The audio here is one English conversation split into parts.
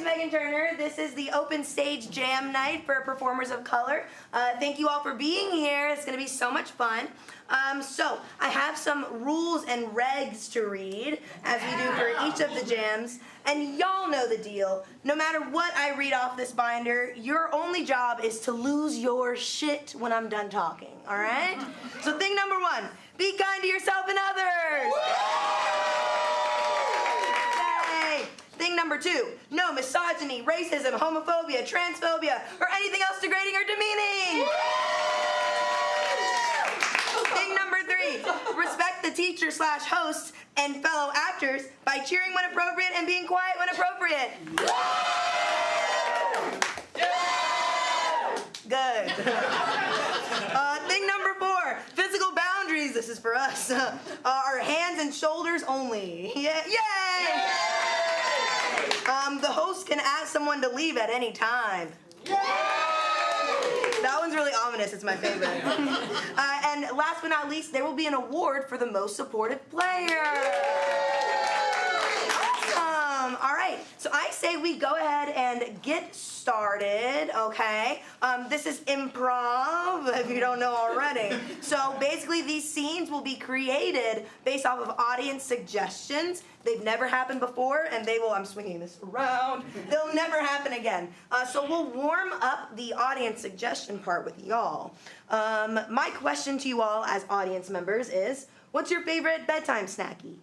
Megan Turner. This is the open stage jam night for performers of color. Thank you all for being here. It's going to be so much fun. So I have some rules and regs to read, as we do for each of the jams. And y'all know the deal. No matter what I read off this binder, your only job is to lose your shit when I'm done talking, all right? So thing number 1, be kind to yourself and others. Thing number 2, no misogyny, racism, homophobia, transphobia, or anything else degrading or demeaning. Thing number 3, respect the teacher/hosts and fellow actors by cheering when appropriate and being quiet when appropriate. Good. Thing number 4, physical boundaries, this is for us, are hands and shoulders only. Yeah. Yay! The host can ask someone to leave at any time. Yay! That one's really ominous. It's my favorite. And last but not least, there will be an award for the most supportive player. Awesome. All right. So I say we go ahead and get started, okay? This is improv, if you don't know already. So basically, these scenes will be created based off of audience suggestions. They've never happened before, and they will, I'm swinging this around, they'll never happen again. So we'll warm up the audience suggestion part with y'all. My question to you all as audience members is, what's your favorite bedtime snacky?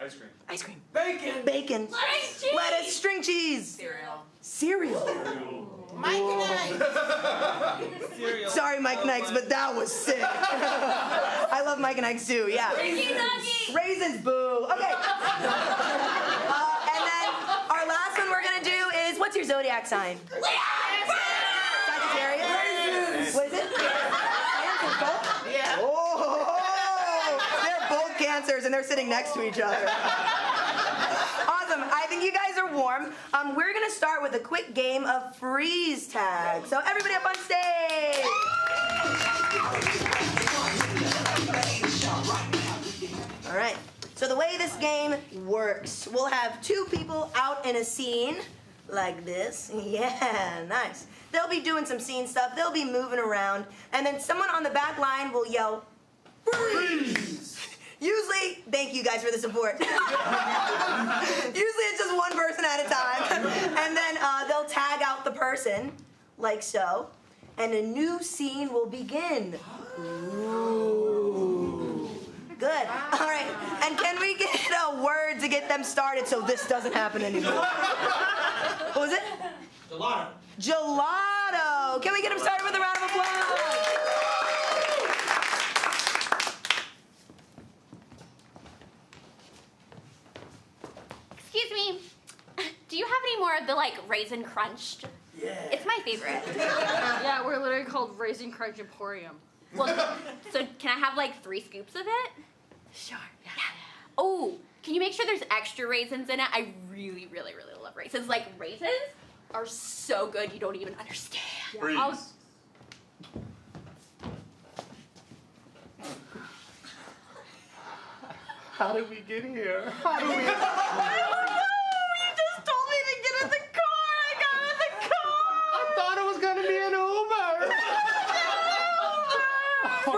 Ice cream. Ice cream. Bacon. Bacon. Lettuce, cheese. Lettuce, string cheese. Cereal. Mike and Ike's. Sorry, Mike and Ike's, but that was sick. I love Mike and Ike's too, yeah. Raisins, boo. Okay. And then our last one we're going to do is, what's your zodiac sign? Sagittarius? Raisins. What is it? Cancers, both? Yeah. Oh, they're both cancers and they're sitting next to each other. Awesome. I think you guys are warm. We're going to start with a quick game of freeze tag. So everybody up on stage. All right. So the way this game works, we'll have 2 people out in a scene like this. Yeah, nice. They'll be doing some scene stuff. They'll be moving around. And then someone on the back line will yell, freeze! Usually, thank you guys for the support. Usually it's just one person at a time. And then they'll tag out the person, like so. And a new scene will begin. Ooh. Good. All right. And can we get a word to get them started so this doesn't happen anymore? What was it? Gelato. Gelato. Can we get them started with a round of applause? Excuse me, do you have any more of the, Raisin Crunched? Yeah. It's my favorite. Yeah, we're literally called Raisin Crunch Emporium. Well, so can I have, 3 scoops of it? Sure. Yeah. Oh, can you make sure there's extra raisins in it? I really, really, really love raisins. Raisins are so good you don't even understand. Freeze. How did we get here? How did we... I don't know! You just told me to get in the car! I got in the car! I thought it was gonna be an Uber!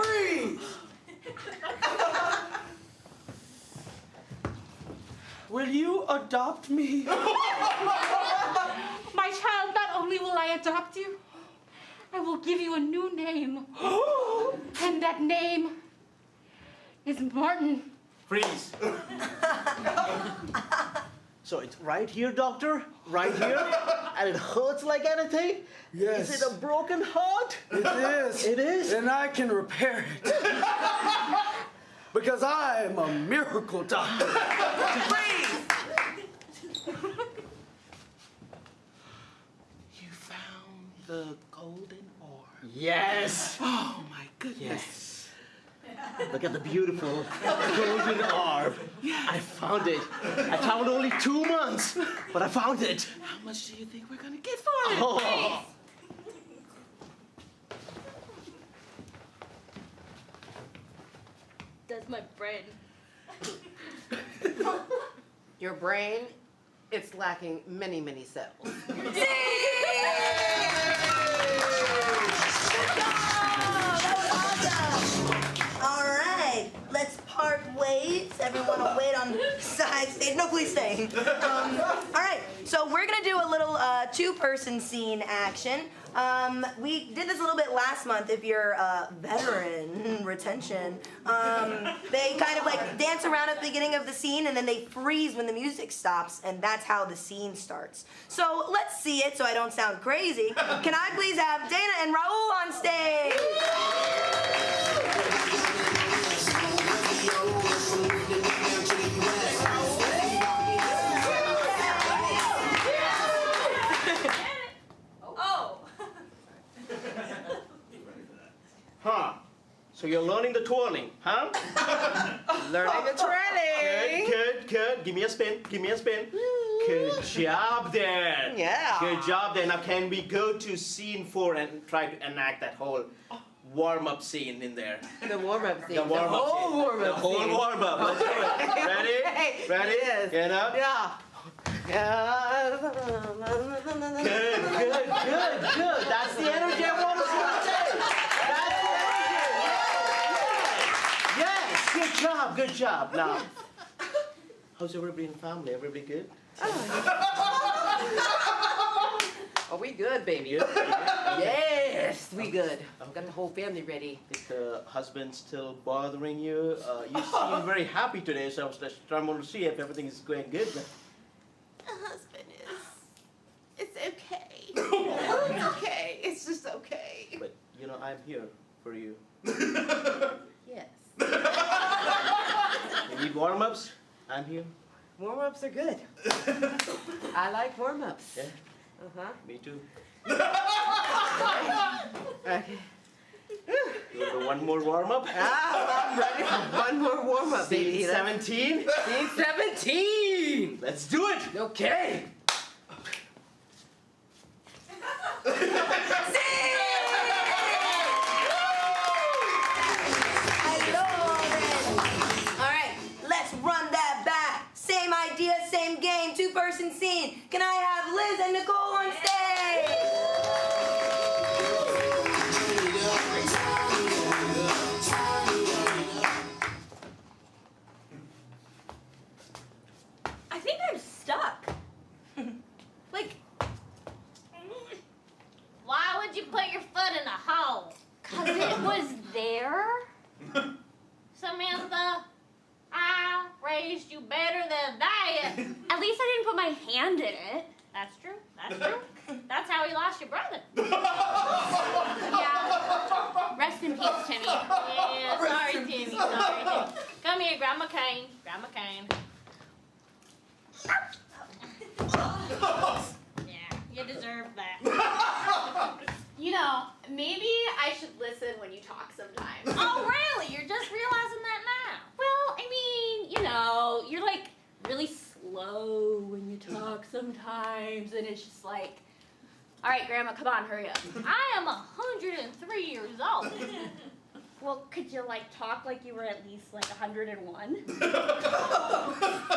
Freeze! Will you adopt me? My child, not only will I adopt you, I will give you a new name. And that name is Martin. Freeze. So it's right here, doctor? Right here? And it hurts like anything? Yes. Is it a broken heart? It is. It is? And I can repair it. Because I am a miracle doctor. Freeze! You found the golden orb. Yes. Oh my goodness. Yes. Look at the beautiful golden orb. I found it. I traveled only 2 months, but I found it. How much do you think we're gonna get for it? Oh. That's my brain. Your brain it's lacking many, many cells. That was awesome. All right, let's part ways. Everyone will wait on side stage. No, please stay. All right, so we're gonna do a little two-person scene action. We did this a little bit last month. If you're veteran retention, they kind of like dance around at the beginning of the scene and then they freeze when the music stops, and that's how the scene starts. So let's see it so I don't sound crazy. Can I please have Dana and Raul on stage? Huh? So you're learning the twirling, huh? Learning the twirling. Good. Give me a spin. Good job there. Yeah. Good job there. Now can we go to scene 4 and try to enact that whole warm-up scene in there? The warm-up scene. The warm-up whole scene. warm-up The whole scene. warm-up. Let's do it. Ready? Okay. Ready? Yes. Get up. Yeah. Good. That's the energy I want to see today. That's the energy. Yes. Good job. Now, how's everybody in the family? Everybody good? Are we good, baby? Good? Yes, we good. I've got the whole family ready. Is the husband still bothering you? You seem very happy today, so I was just trying to see if everything is going good. The husband is. It's okay. It's okay. It's just okay. But, you know, I'm here for you. Yes. You need warm-ups? I'm here. Warm-ups are good. I like warm-ups. Yeah, Uh-huh. me too. Okay. You want to do one more warm-up? I'm ready for one more warm-up, baby. Scene 17? Scene 17! Let's do it! Okay. I love it. All right, let's run that back. Same idea, same game, two-person scene. Can I have Liz and Nicole on stage? I think I'm stuck. Like, why would you put your foot in a hole? 'Cause it was there. Samantha, I raised you better than that. At least I didn't put my hand in it. That's true. That's how he lost your brother. Yeah. Rest in peace, Timmy. Yeah, sorry, Timmy. Sorry, Timmy. Come here, grab my cane. Yeah, you deserve that. You know, maybe I should listen when you talk sometimes. Oh, really? You're just realizing that now? Well, I mean, you know, you're like really slow when you talk sometimes, and it's just like, all right, Grandma, come on, hurry up. I am 103 years old. Well, could you like talk like you were at least like 101?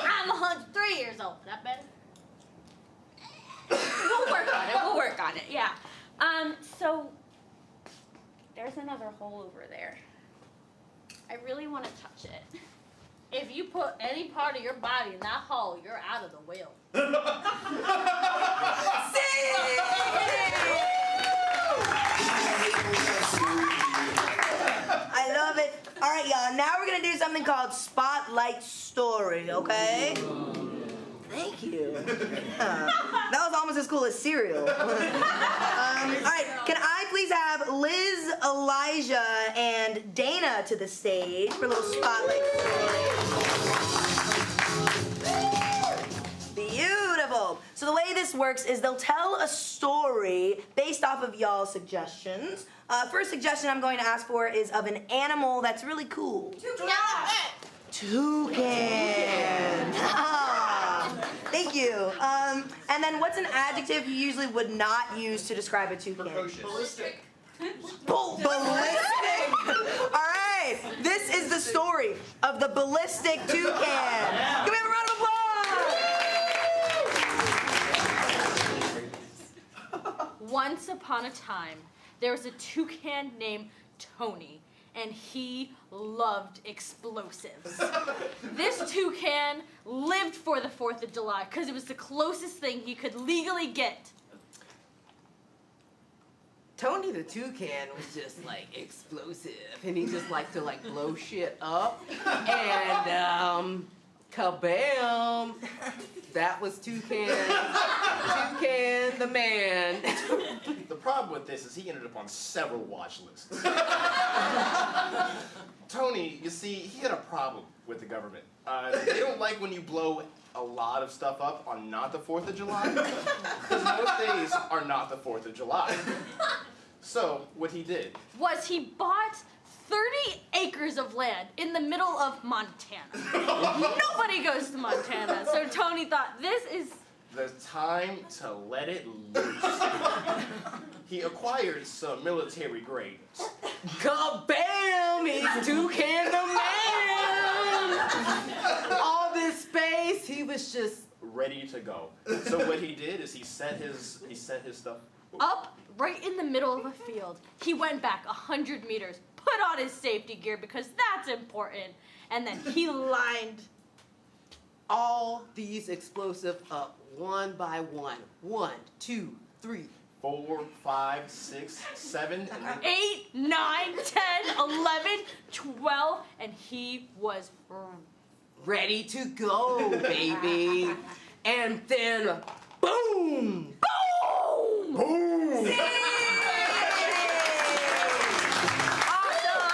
I'm 103 years old. Is that better? We'll work on it. Yeah. So there's another hole over there. I really want to touch it. If you put any part of your body in that hole, you're out of the will. I love it. All right, y'all. Now we're gonna do something called Spotlight Story. Okay? Thank you. That was almost as cool as cereal. All right, can I please have Liz, Elijah, and Dana to the stage for a little Spotlight Story? Beautiful. So the way this works is they'll tell a story based off of y'all's suggestions. First suggestion I'm going to ask for is of an animal that's really cool. Toucan. Thank you. And then what's an adjective you usually would not use to describe a toucan? Ballistic. Ballistic. All right. This is the story of the ballistic toucan. Give me a round of applause. Once upon a time, there was a toucan named Tony, and he loved explosives. This toucan lived for the 4th of July because it was the closest thing he could legally get. Tony the toucan was just like explosive, and he just liked to like blow shit up. And kabam! That was Toucan the man. The problem with this is he ended up on several watch lists. Tony, you see, he had a problem with the government. They don't like when you blow a lot of stuff up on not the 4th of July, because most days are not the 4th of July. So, what he did Was he bought 30 acres of land in the middle of Montana. Nobody goes to Montana, so Tony thought, this is the time to let it loose. He acquired some military grades. Kabam! He's Toucan the man! All this space, he was just ready to go. So what he did is he set his stuff up right in the middle of a field. He went back 100 meters, put on his safety gear because that's important, and then he lined all these explosives up one by one. 1, 2, 3, 4, 5, 6, 7, and then 8, 9, 10, 11, 12, and he was ready to go, baby. And then, boom! boom! boom! Awesome!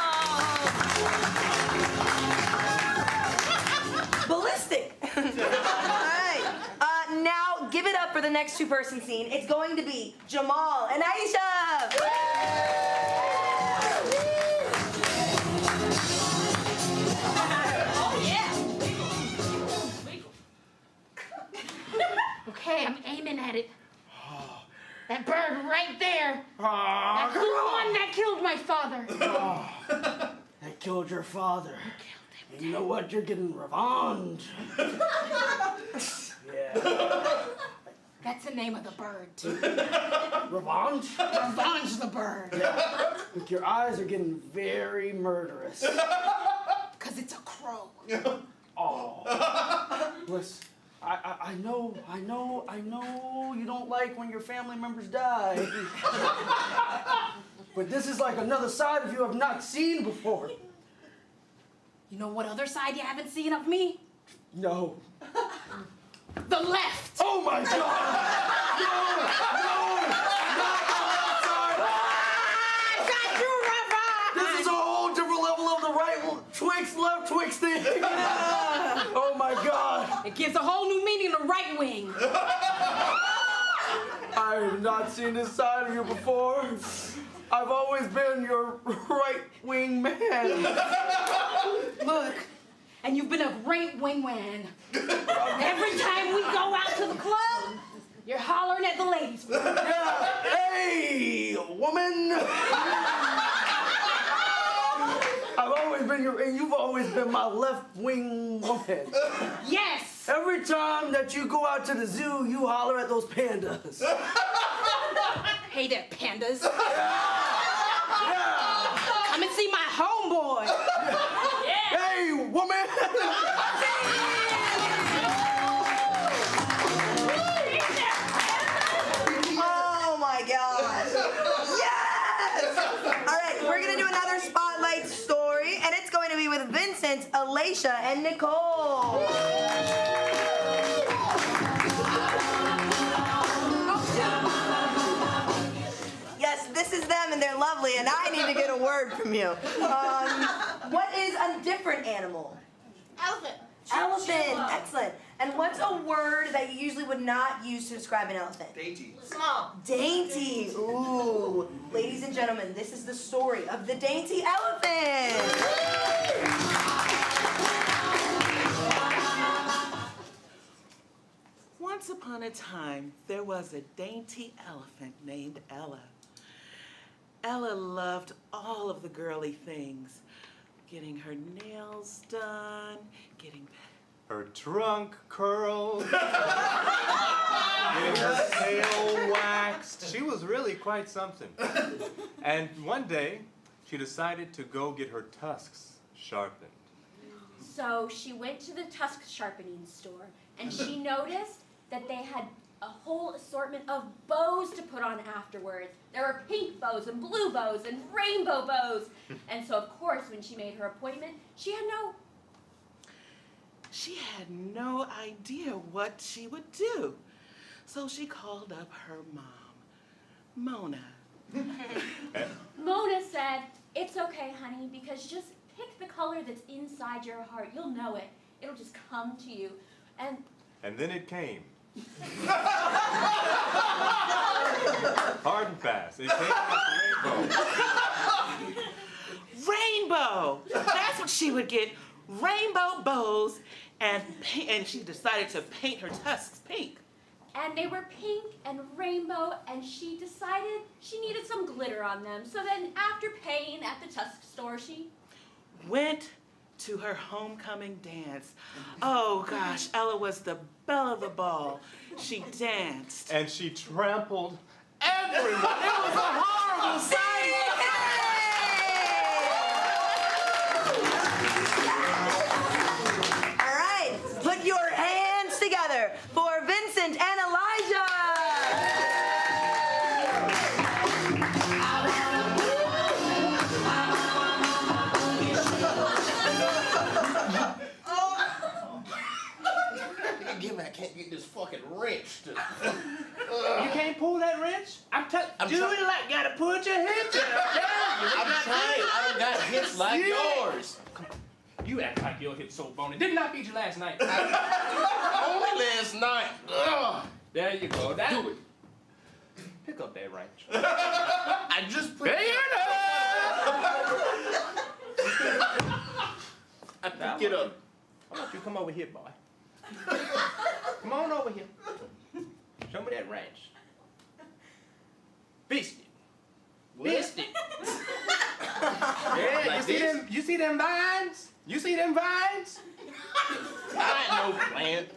Ballistic. All right. Now give it up for the next two-person scene. It's going to be Jamal and Aisha. Okay, I'm aiming at it. That bird right there. That's the one that killed my father. That killed your father. And you know what? You're getting revenge. Yeah. That's the name of the bird, too. Revenge? Revenge the bird. Yeah. Look, your eyes are getting very murderous. Because it's a crow. Oh. Listen, I know you don't like when your family members die. But this is like another side of you I've not seen before. You know what other side you haven't seen of me? No. The left. Oh my God! No! This is a whole different level of the right Twix, left Twix thing. Oh my God! It gives a whole new meaning to right wing. I have not seen this side of you before. I've always been your right-wing man. Look, and you've been a great wingman. Every time we go out to the club, you're hollering at the ladies. Yeah. Hey, woman! I've always been and you've always been my left-wing woman. Yes! Every time that you go out to the zoo, you holler at those pandas. Hey there, pandas. Yeah. Come and see my homeboy. Yeah. Hey, woman! Oh my God. Yes! All right, we're going to do another spotlight story, and it's going to be with Vincent, Alicia, and Nicole. Yes, this is them, and they're lovely, and I need to get a word from you. What is a different animal? Elephant. Elephant. Excellent. And what's a word that you usually would not use to describe an elephant? dainty. Small. Dainty. Ooh. Ladies and gentlemen, this is the story of the dainty elephant. Once upon a time, there was a dainty elephant named Ella. Ella loved all of the girly things. Getting her nails done, getting her trunk curled, getting her tail waxed, she was really quite something. And one day, she decided to go get her tusks sharpened. So she went to the tusk sharpening store, and she noticed that they had a whole assortment of bows to put on afterwards. There were pink bows and blue bows and rainbow bows. And so, of course, when she made her appointment, she had no idea what she would do. So she called up her mom, Mona. Mona said, "It's okay, honey, because just pick the color that's inside your heart. You'll know it. It'll just come to you." And then it came. Hard and fast. It came with rainbow. Rainbow! That's what she would get. Rainbow bows, and she decided to paint her tusks pink. And they were pink and rainbow, and she decided she needed some glitter on them. So then after paying at the tusk store, she went to her homecoming dance. Oh gosh, Ella was the belle of the ball. She danced. And she trampled everyone. It was a horrible sight. All right, put your hands together for Vincent and Elijah. I can't get this fucking wrench to. You can't pull that wrench? I'm doing try- like gotta put your head down. I'm trying. I don't got hips like yours. Come on. You act like your hips so bony. Didn't I beat you last night? Only last night. Ugh. There you go. Now do it. Pick up that wrench. I just put There you I pick it up. How about you come over here, boy? Come on over here. Show me that wrench. Fist it. Fist it. Yeah, Like you see them vines? You see them vines? I ain't no plant.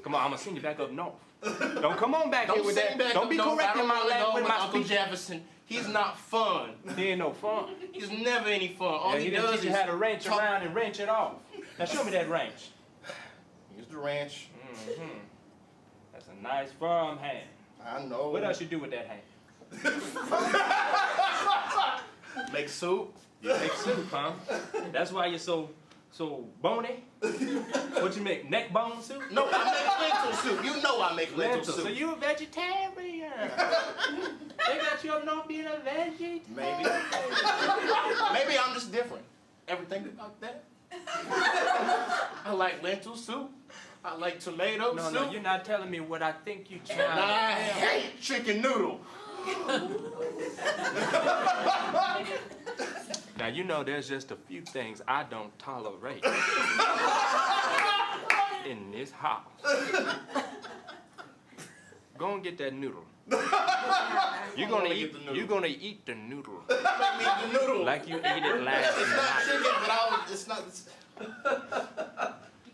Come on, I'm gonna send you back up north. Don't come on back here with send that. back Don't up be north. I correcting don't my wanna go language, with my Uncle speech. Jefferson. He's not fun. He ain't no fun. He's never any fun. All Yeah, he he didn't does teach you is how to wrench talk- around and wrench it off. Now show me that wrench. Here's the wrench. Mm-hmm. That's a nice firm hand. I know. What else you do with that hand? Make soup. You make soup, huh? That's why you're so bony? What you make, neck bone soup? No, I make lentil soup. You know I make lentil soup. So you a vegetarian? They got you up north being a vegetarian? Maybe. Maybe I'm just different. Everything about that. I like lentil soup. I like tomato soup. No, you're not telling me what I think you trying And I hate chicken noodle. Now, you know there's just a few things I don't tolerate in this house. Go and get that noodle. You're gonna eat the noodle. Make me eat the noodle. Like you ate it last It's not night. chicken, but it's not.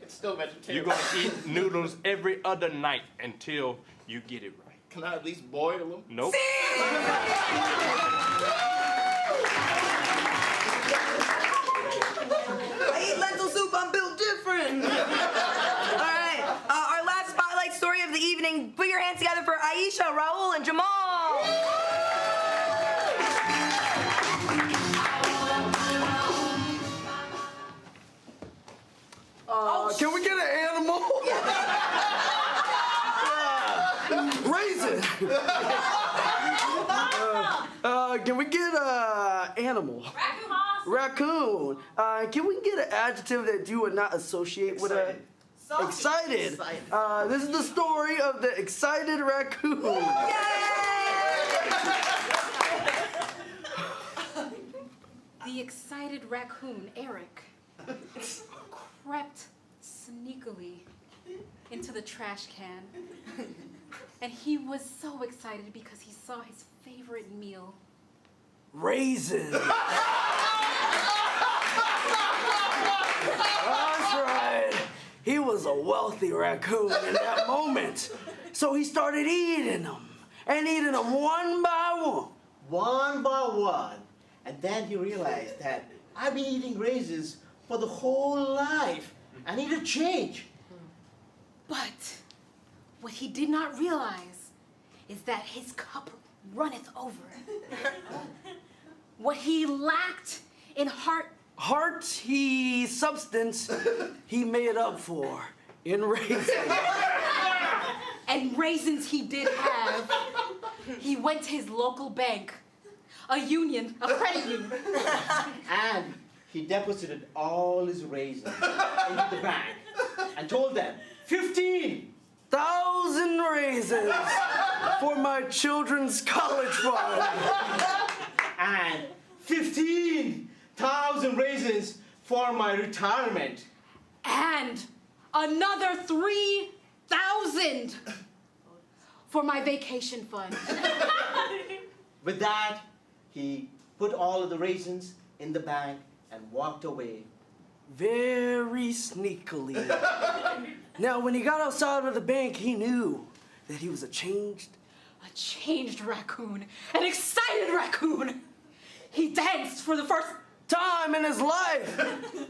It's still vegetarian. You're gonna eat noodles every other night until you get it right. Can I at least boil them? Nope. I eat lentil soup, I'm built different. All right, our last spotlight story of the evening. Put your hands together for Aisha, Raul, and Jamal. Can we get an animal? Raisin. Can we get an animal? Raccoon. Can we get an adjective that you would not associate with a... Excited. This is the story of the excited raccoon. The excited raccoon, Eric, crept sneakily into the trash can. And he was so excited because he saw his favorite meal. Raisin. That's right. He was a wealthy raccoon in that moment. So he started eating them, and eating them one by one. One by one. And then he realized that I've been eating raisins for the whole life. I need a change. But what he did not realize is that his cup runneth over. What he lacked in substance, he made up for in raisins. And raisins he did have. He went to his local bank, a credit union. And he deposited all his raisins into the bank and told them, 15,000 raisins for my children's college fund. And 15,000 raisins for my retirement. And another 3,000 for my vacation fund. With that, he put all of the raisins in the bank and walked away. Very sneakily. Now, when he got outside of the bank, he knew that he was a changed raccoon, an excited raccoon. He danced for the first time in his life.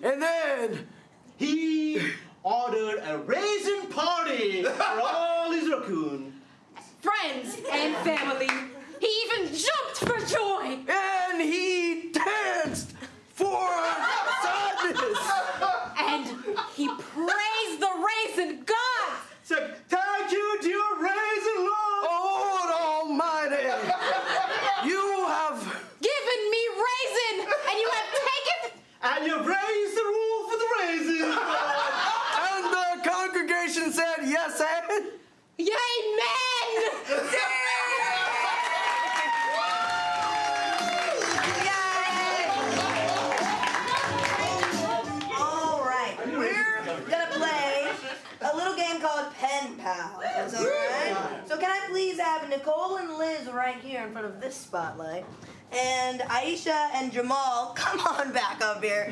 And then he ordered a raisin party for all his raccoon friends and family. He even jumped for joy. And he danced for sadness. And he praised the raisin God. Said, thank you, dear raisin Lord. Oh, Almighty. You have given me raisin, and you have taken. And you've raised the rule for the raisins. And the congregation said, yes, and? Amen. Pals, all right? So can I please have Nicole and Liz right here in front of this spotlight? And Aisha and Jamal, come on back up here.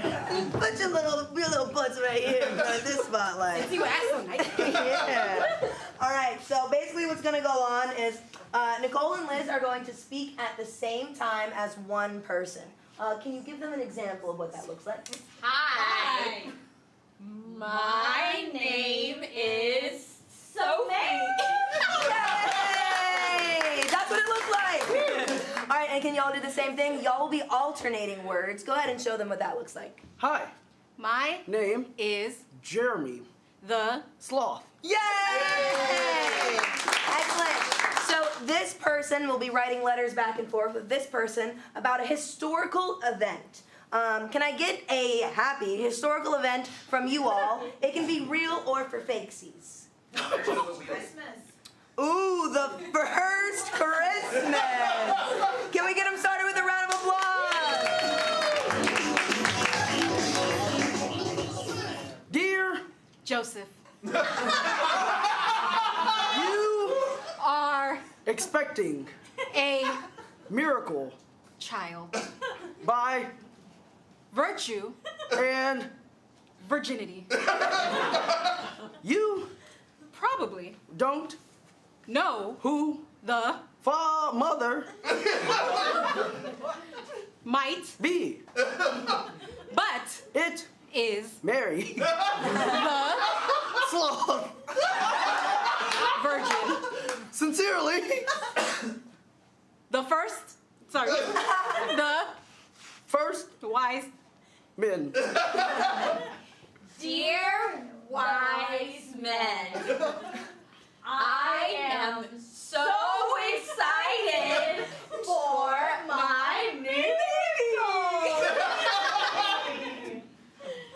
Put your little butts right here in front of this spotlight. Since you asked so nice. Yeah. All right, so basically what's going to go on is Nicole and Liz are going to speak at the same time as one person. Can you give them an example of what that looks like? Hi. My name is Sophie. Yay! That's what it looks like. All right, and can y'all do the same thing? Y'all will be alternating words. Go ahead and show them what that looks like. Hi. My name is Jeremy the Sloth. Yay! Excellent. So this person will be writing letters back and forth with this person about a historical event. Can I get a happy historical event from you all? It can be real or for fakesies. Christmas. Ooh, the first Christmas. Can we get them started with a round of applause? Dear Joseph, you are expecting a miracle child by virtue and virginity. You probably don't know who the mother might be, but it is Mary the Sloth virgin. Sincerely, The first wise men. Dear wise men, I am so excited for my new baby.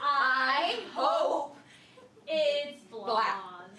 I hope it's blonde.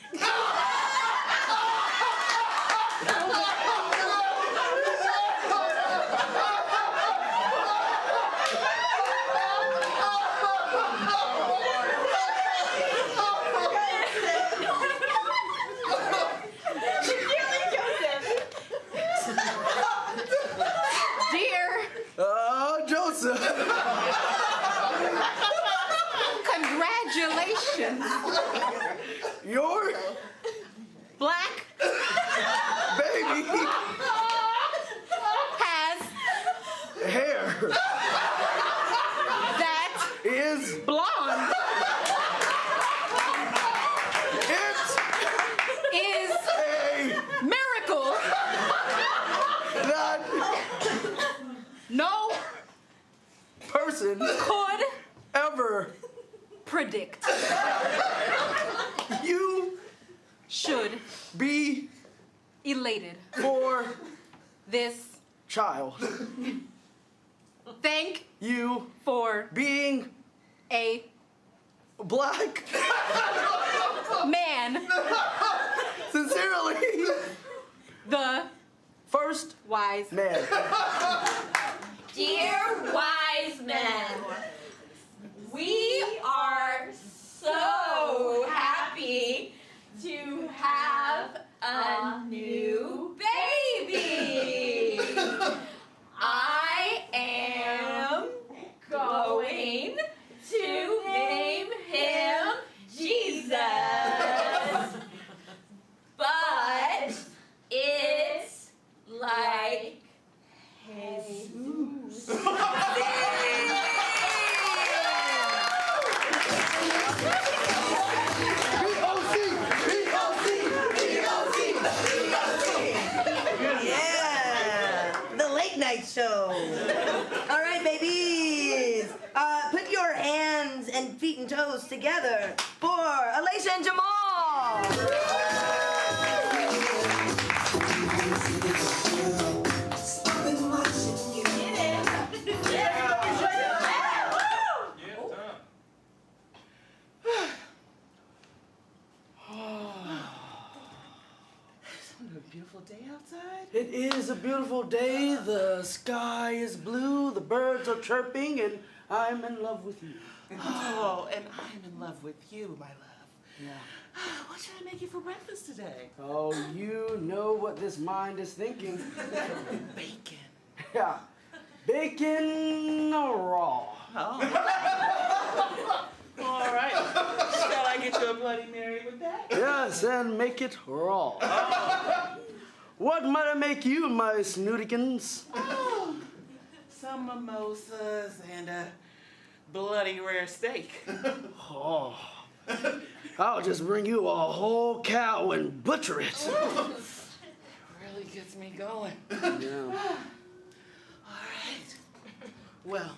elated for this child. Thank You for being a black. man. Sincerely. The first wise man. Dear wise men, we are so happy to have a new baby. I am going to name him Jesus. But it's like Jesus. Yeah, the late night show. All right, babies. Put your hands and feet and toes together for Alicia and Jamal. Isn't it a beautiful day outside? It is a beautiful day. The sky is blue. The birds are chirping, and I'm in love with you. Oh, and I'm in love with you, my love. Yeah. What should I make you for breakfast today? Oh, you know what this mind is thinking. Bacon. Yeah. Bacon raw. Oh. All right. Shall I get you a Bloody Mary with that? Yes, and make it raw. Oh. What might I make you, my snootikins? Oh. Some mimosas and a bloody rare steak. Oh. I'll just bring you a whole cow and butcher it. Really gets me going. Yeah. All right. Well,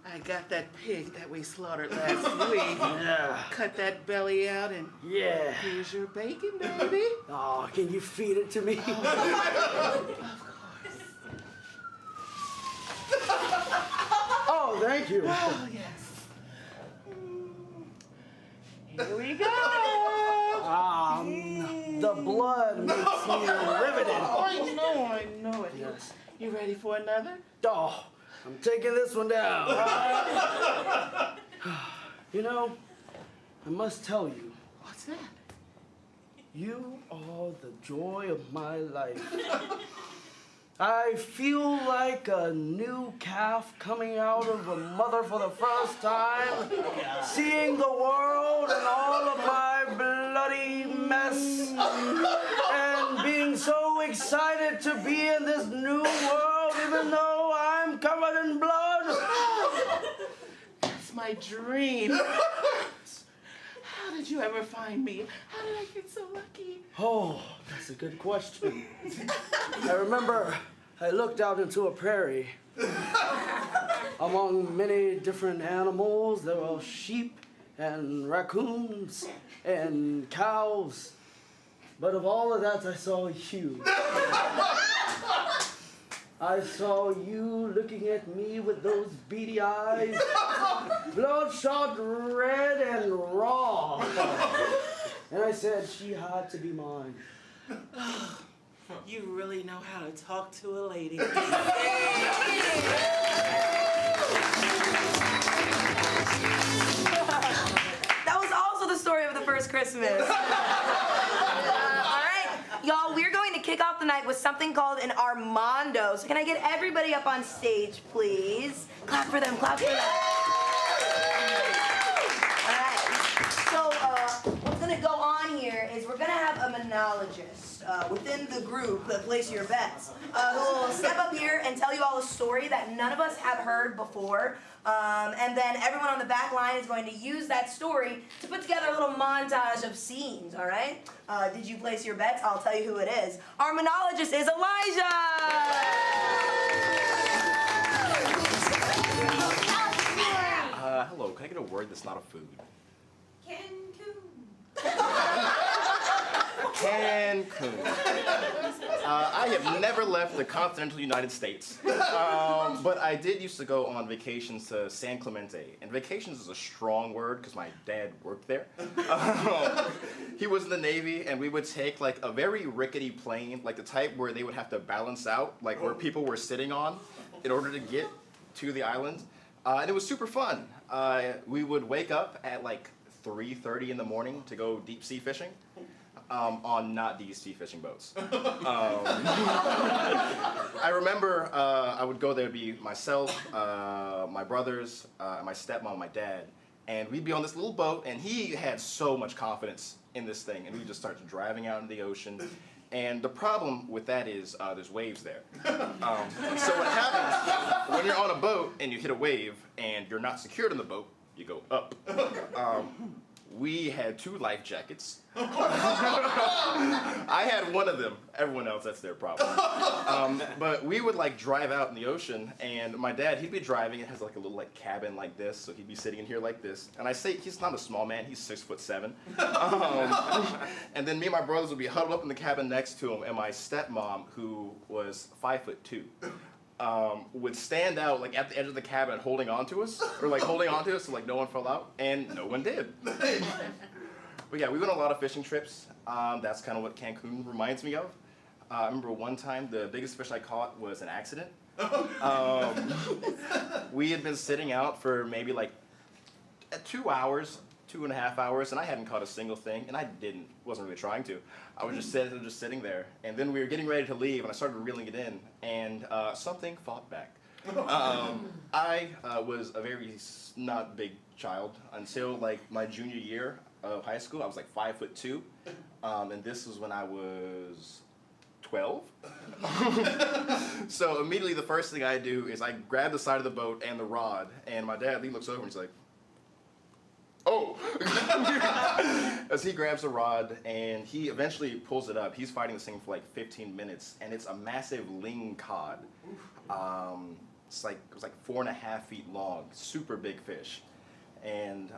I got that pig that we slaughtered last week. Yeah. Cut that belly out and Yeah. here's your bacon, baby. Oh, can you feed it to me? Of course. Oh, thank you. Oh, yes. Here we go. The blood makes me riveted. I know it. Yes. You ready for another? Oh, I'm taking this one down. You know, I must tell you, What's that? you are the joy of my life. I feel like a new calf coming out of a mother for the first time, seeing the world and all of my bloody mess, and being so excited to be in this new world, even though I'm covered in blood. That's my dream. How did you ever find me? How did I get so lucky? Oh, that's a good question. I remember I looked out into a prairie among many different animals. There were sheep and raccoons and cows. But of all of that, I saw you. I saw you looking at me with those beady eyes, bloodshot red and raw. And I said she had to be mine. You really know how to talk to a lady. That was also the story of the first Christmas. All right, y'all, we're going to kick off the night with something called an Armando. So can I get everybody up on stage, please? Clap for them, clap for them. All right, so what's gonna go on here is we're gonna have a monologist within the group, Place Your Bets, who will step up here and tell you all a story that none of us have heard before. And then everyone on the back line is going to use that story to put together a little montage of scenes, all right? Did you place your bets? I'll tell you who it is. Our monologist is Elijah! Hello, can I get a word that's not a food? Cancun. Cancun. I have never left the continental United States, but I did used to go on vacations to San Clemente. And vacations is a strong word because my dad worked there. He was in the Navy, and we would take like a very rickety plane, like the type where they would have to balance out, like where people were sitting on, in order to get to the island. And it was super fun. We would wake up at like 3:30 in the morning to go deep sea fishing. On not deep sea fishing boats. I remember I would go there, it'd be myself, my brothers, my stepmom, my dad, and we'd be on this little boat, and he had so much confidence in this thing, and we just start driving out into the ocean. And the problem with that is there's waves there. So what happens when you're on a boat and you hit a wave and you're not secured in the boat, you go up. We had 2 life jackets. I had one of them. Everyone else, that's their problem. But we would like drive out in the ocean, and my dad, he'd be driving. It has like a little like cabin like this, so he'd be sitting in here like this. And I say he's not a small man. He's 6'7". And then me and my brothers would be huddled up in the cabin next to him, and my stepmom, who was 5'2". Would stand out like at the edge of the cabin holding on to us, or like holding on to us so like no one fell out, and no one did. But yeah, we went on a lot of fishing trips. That's kind of what Cancun reminds me of. I remember one time the biggest fish I caught was an accident. We had been sitting out for maybe like 2 hours, 2.5 hours, and I hadn't caught a single thing, and wasn't really trying to. I was just sitting there, and then we were getting ready to leave, and I started reeling it in, and something fought back. I was a very not big child until like my junior year of high school. I was like 5'2", and this was when I was 12. So immediately the first thing I do is I grab the side of the boat and the rod, and my dad, he looks over and he's like, oh! As he grabs the rod and he eventually pulls it up. He's fighting this thing for like 15 minutes, and it's a massive ling cod. It was like 4.5 feet long, super big fish. And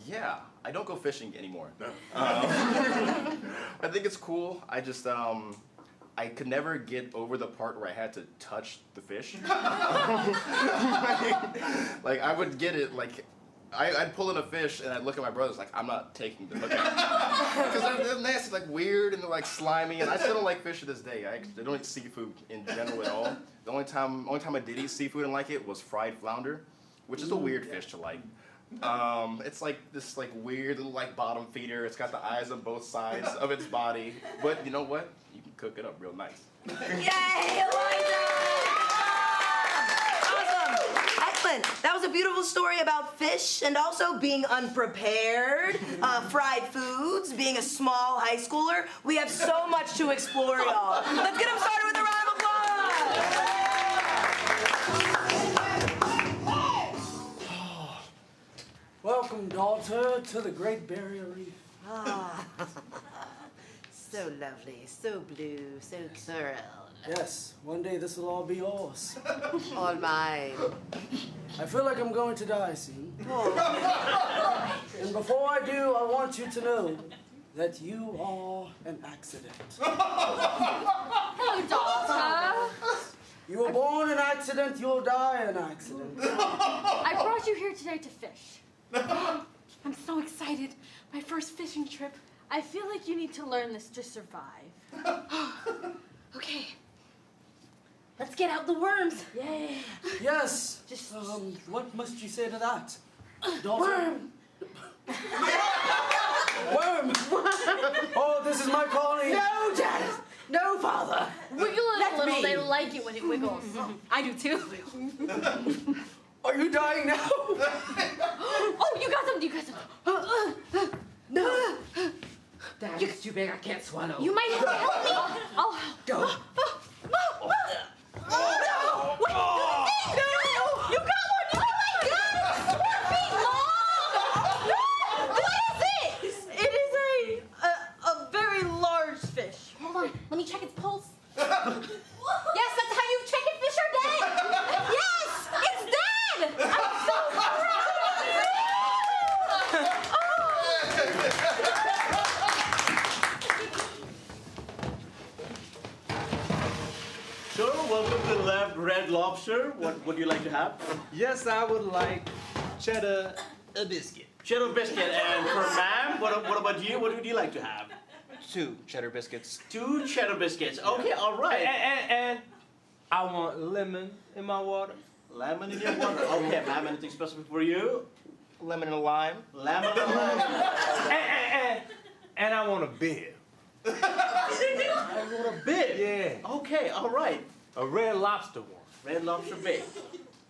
yeah, I don't go fishing anymore. I think it's cool. I just I could never get over the part where I had to touch the fish. Like I would get it like. I'd pull in a fish and I'd look at my brothers like, I'm not taking the hook out. Because they're nasty, like weird and they're like slimy, and I still don't like fish to this day. I don't eat seafood in general at all. The only time I did eat seafood and like it was fried flounder, which is a weird fish to like. It's like this like weird little like bottom feeder. It's got the eyes on both sides of its body. But you know what? You can cook it up real nice. Yay, Elijah! Excellent. That was a beautiful story about fish and also being unprepared, fried foods, being a small high schooler. We have so much to explore, y'all. Let's get them started with a round of applause. Welcome, daughter, to the Great Barrier Reef. Ah, so lovely, so blue, so curled. Yes, one day this will all be yours. All mine. I feel like I'm going to die soon. Oh. And before I do, I want you to know that you are an accident. Hello, daughter. You were born an accident, you'll die an accident. I brought you here today to fish. I'm so excited. My first fishing trip. I feel like you need to learn this to survive. Okay. Let's get out the worms. Yay. Yes. Just what must you say to that? Daughter? Worm. Worm! Oh, this is my calling. No, Dad. No, Father. Wiggle it a little. They like it when it wiggles. I do too. Are you dying now? Oh, you got some. You got some. No. Dad, it's too big. I can't swallow. You might have to help me. I'll Go. No! Wait! No! You got one! Oh my God! It's 4 feet long! What is it? It is a very large fish. Hold on. Let me check its pulse. Yes, that's how you check if fish are dead. Yes! It's dead! I'm so proud of you! welcome to Red Lobster. What would you like to have? Yes, I would like cheddar biscuit. Cheddar biscuit. And for ma'am, what about you? What would you like to have? 2 cheddar biscuits. 2 cheddar biscuits. Okay, all right. And I want lemon in my water. Lemon in your water. Okay, ma'am, anything specific for you? Lemon and lime. Lemon and lime. And I want a bib. I want a bib. Yeah. Okay, all right. A Red Lobster one. Red Lobster bib.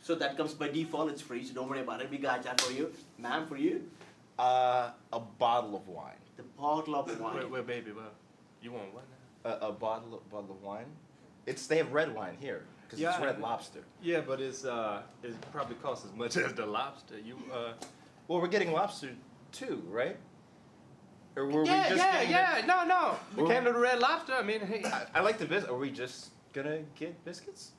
So that comes by default. It's free, so don't worry about it. We got that for you. Ma'am, for you? A bottle of wine. The bottle of wine. Wait, baby, well, you want what now? A bottle of wine. They have red wine here because it's Red Lobster. Yeah, but it probably costs as much as the lobster. Well, we're getting lobster too, right? Or were Yeah, we just no. We came to the Red Lobster. I mean, hey, I like the biscuit. Are we just gonna get biscuits?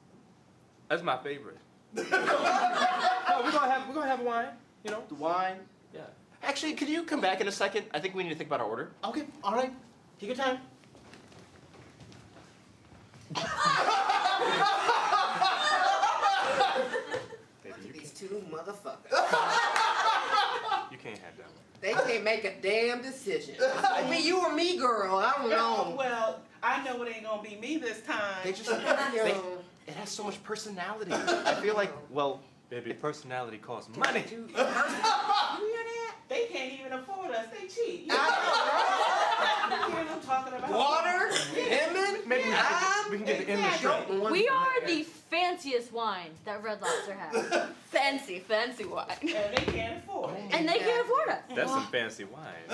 that's my favorite. No, we're gonna have wine. You know, The wine. yeah. Actually, could you come back in a second? I think we need to think about our order. Okay, all right. Take your time. These 2 motherfuckers. You can't have that one. They can't make a damn decision. I mean, you or me, girl. I don't know. Well, I know it ain't gonna be me this time. They just it has so much personality. I feel like, well, Baby, personality costs money. You hear that? They can't even afford us. They cheat. You hear them talking about Water, lemon, Maybe we can get the endless straight. We are the fanciest wine that Red Lobster has. Fancy wine. And they can't afford it. And they can't afford us. That's some fancy wine.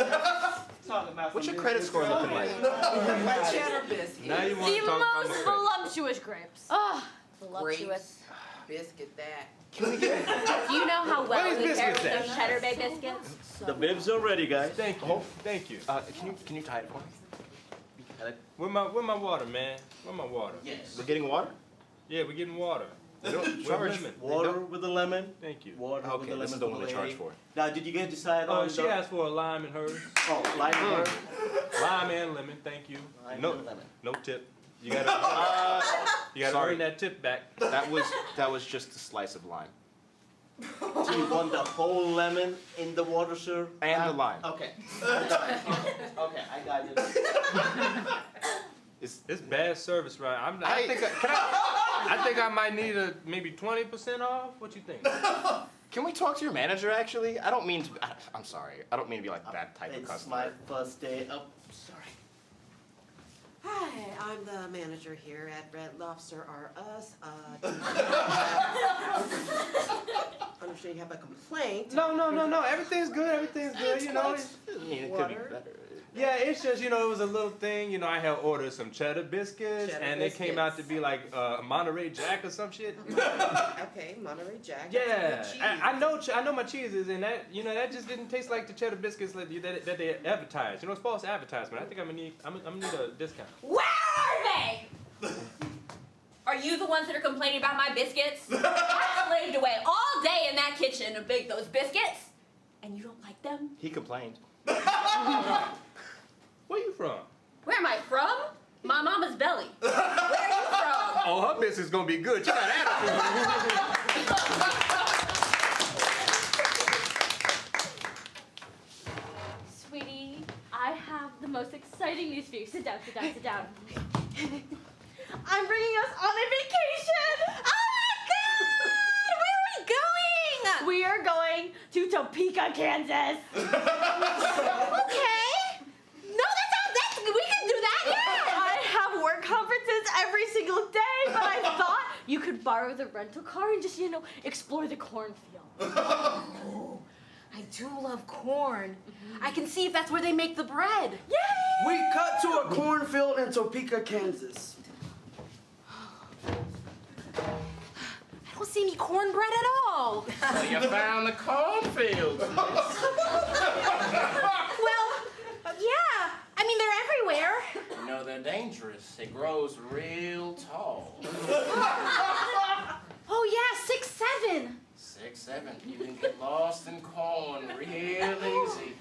Talking about what's some your credit score looking like? my cheddar biscuit. Now you want The to talk about most my credit. voluptuous grapes. Oh, voluptuous. Grapes, biscuit that. Do you know how well Where's we pair with biscuits those cheddar bay biscuits? The bibs are ready, guys. Thank you. Thank you. Can you tie it for me? Where my water, man? Where my water? Yes. We're getting water? Yeah, we're getting water. They don't With charge lemon. Water with the lemon. Thank you. Water with Okay, the this lemon. is the for one they charge lady. for. Now, did you guys decide on She the... asked for a lime in hers. Oh, lime and herb? Lime and lemon, thank you. Lime No, and lemon. no tip. You gotta Sorry. earn that tip back. That was just a slice of lime. So you want the whole lemon in the water, sir? And the lime. Okay. Okay, I got it. It's bad service, right? I think I might need maybe 20% off. What you think? Can we talk to your manager, actually? I don't mean to... I'm sorry. I don't mean to be like that type of It's customer. my first day up. Sorry. Hi, I'm the manager here at Red Lobster R Us. Understand you have a complaint. No. Everything's good. You know. I mean, it could be Water. better. Yeah, it's just, it was a little thing. I had ordered some cheddar biscuits, and they came out to be like Monterey Jack or some shit. Okay, Monterey Jack. Yeah, That's good cheese. I know my cheeses, and that that just didn't taste like the cheddar biscuits that they advertised. It's false advertisement. I think I'm gonna need a discount. Where are they? Are you the ones that are complaining about my biscuits? I slaved away all day in that kitchen to bake those biscuits, and you don't like them? He complained. Where you from? Where am I from? My mama's belly. Where are you from? Oh, her biscuits gonna be good. She got attitude. Sweetie, I have the most exciting news for you. Sit down. I'm bringing us on a vacation! Oh my God! Where are we going? We are going to Topeka, Kansas. Okay. No, we can do that, yeah! I have work conferences every single day, but I thought you could borrow the rental car and just, explore the cornfield. Oh, I do love corn. I can see if that's where they make the bread. Yay! We cut to a cornfield in Topeka, Kansas. I don't see any cornbread at all. Well, you found the cornfield. Well, yeah. I mean, they're everywhere. They're dangerous. It grows real tall. Oh, yeah, 6'7". 6'7". You can get lost in corn real easy.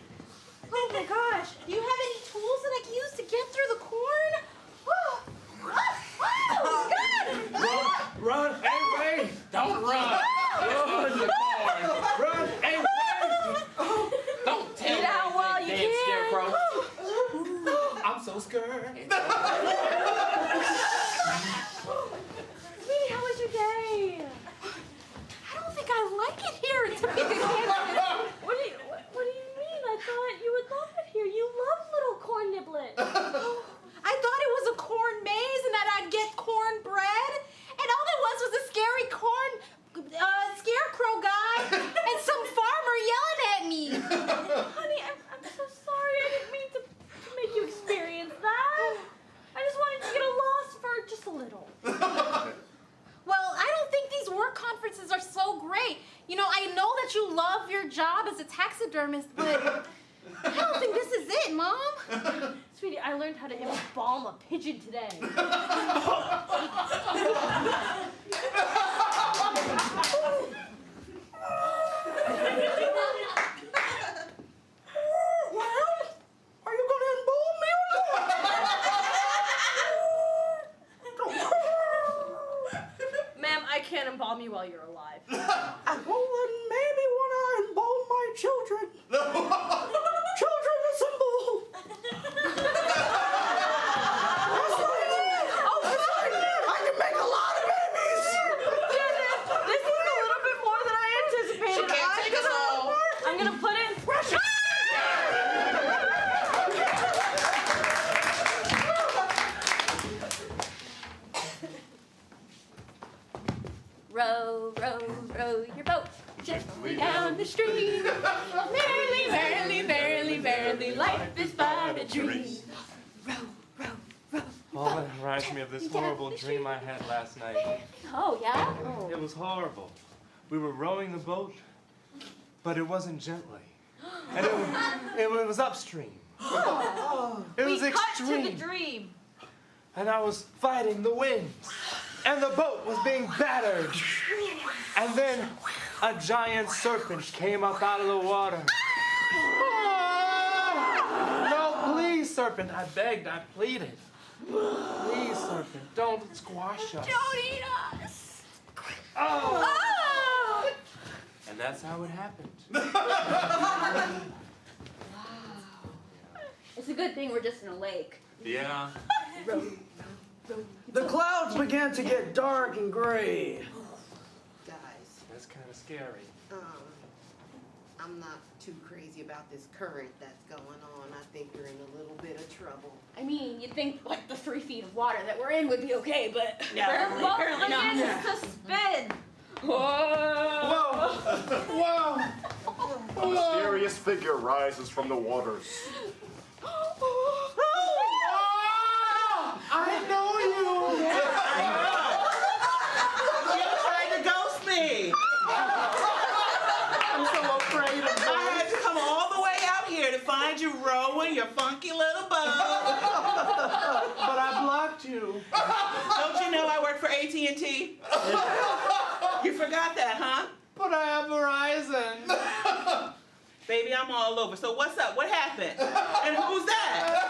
Oh my gosh. Do you have any tools that I can use to get through the corn? Oh, God. taxidermist, but I don't think this is it, Mom. Sweetie, I learned how to embalm a pigeon today. Are you gonna embalm me or not? Ma'am, I can't embalm you while you're alive. Well, then maybe when I embalm my children. Children assemble. That's right. Oh, That's right. I can make a lot of babies. This is a little bit more than I anticipated. She can't take us all. I'm gonna put in pressure. Row, row, row your boat gently down the stream. Merrily, merrily, merrily, merrily, life is but a dream. Row, row, row. Oh, it reminds me of this horrible dream I had last night. Oh, yeah? It was horrible. We were rowing the boat, but it wasn't gently. And it was upstream. It was We cut to the extreme. dream. And I was fighting the winds. And the boat was being battered. And then a giant serpent came up out of the water. No, please, serpent. I begged, I pleaded. Please, serpent, don't squash us. Don't eat us. Oh. And that's how it happened. It's a good thing we're just in a lake. Yeah. The clouds began to get dark and gray. Guys, That's kind of scary. I'm not too crazy about this current that's going on. I think you're in a little bit of trouble. I mean, you'd think like the 3 feet of water that we're in would be okay, but We're both apparently not. begins to spin. Whoa! Whoa! A mysterious figure rises from the waters. I know you! You tried to ghost me! I'm so afraid of you. I had to come all the way out here to find you rowing your funky little boat. But I blocked you. Don't you know I work for AT&T? You forgot that, huh? But I have Verizon. Baby, I'm all over. So what's up? What happened? And who's that?